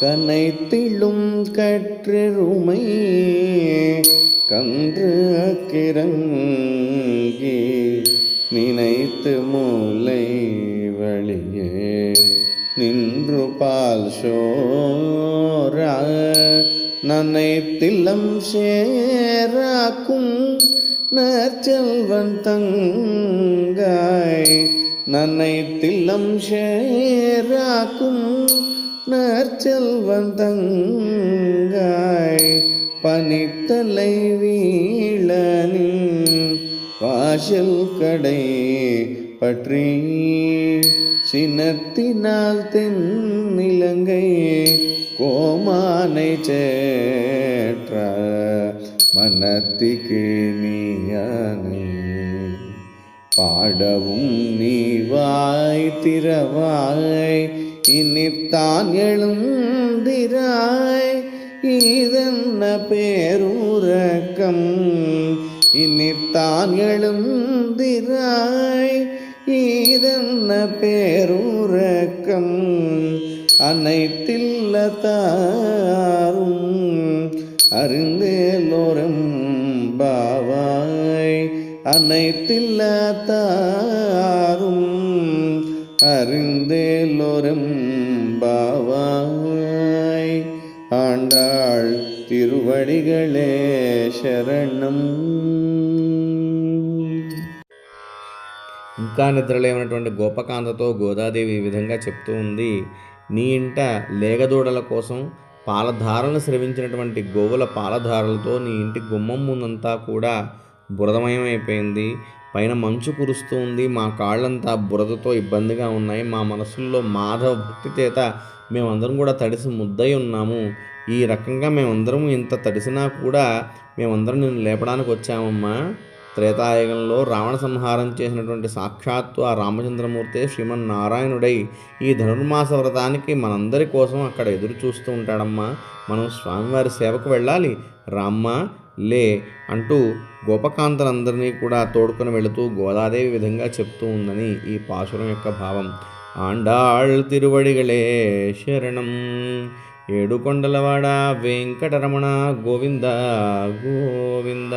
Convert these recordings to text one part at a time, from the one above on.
கனைத்திலும் கற்றெருமை கன்று கிறங்கி நினைத்து மூளை வழியே நின்று பால் சோர நனைத்திலம் சேராக்கும் நற்செல்வன் தங்காய் நனைத்திலம் சேராக்கும் நற்செல்வன் தங்காய் பனித்தலை வீழனின் வாசல் கடை பற்றி சினத்தினால் தென்னிலங்கை கோமானை சேற்ற மனத்திக்கு நீயானை பாடவும் நீ வாய் திறவாய் இனித்தான் எழுந்திராய் இதென்ன பேருரக்கம் இனித்தான் எழுந்திராய் இதென்ன பேருரக்கம் அனைத்தில்ல தாரும் அறிந்தேலோரம் பாவாய் அனைத்தில்ல தாரும் அறிந்தேலோரம் பாவாய் ஆண்டாள் திருவடிகளே శరణం. ఇంకా నిద్రలేనటువంటి గోపకాంతతో గోదాదేవి ఈ విధంగా చెప్తూ ఉంది, నీ ఇంట లేగదూడల కోసం పాలధారను స్రవించినటువంటి గోవుల పాలధారలతో నీ ఇంటి గుమ్మం ముందంతా కూడా బురదమయమైపోయింది. పైన మంచు కురుస్తూ ఉంది. మా కాళ్ళంతా బురదతో ఇబ్బందిగా ఉన్నాయి. మా మనసుల్లో మాధవ భక్తి చేత మేమందరం కూడా తడిసి ముద్దై ఉన్నాము. ఈ రకంగా మేమందరం ఇంత తడిసినా కూడా మేమందరం నిన్ను లేపడానికి వచ్చామమ్మా. త్రేతాయుగంలో రావణ సంహారం చేసినటువంటి సాక్షాత్తు ఆ రామచంద్రమూర్తి శ్రీమన్నారాయణుడై ఈ ధనుర్మాస వ్రతానికి మనందరి కోసం అక్కడ ఎదురు చూస్తూ ఉంటాడమ్మా. మనం స్వామివారి సేవకు వెళ్ళాలి, రామ్మ లే అంటూ గోపకాంతలందరినీ కూడా తోడుకొని వెళుతూ గోదాదేవి విధంగా చెప్తూ ఉందని ఈ పాశురం యొక్క భావం. ఆండాళ్ తిరువడిగళే శరణం. ఏడుకొండలవాడ వెంకటరమణ గోవింద గోవింద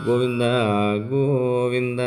గోవింద గోవింద.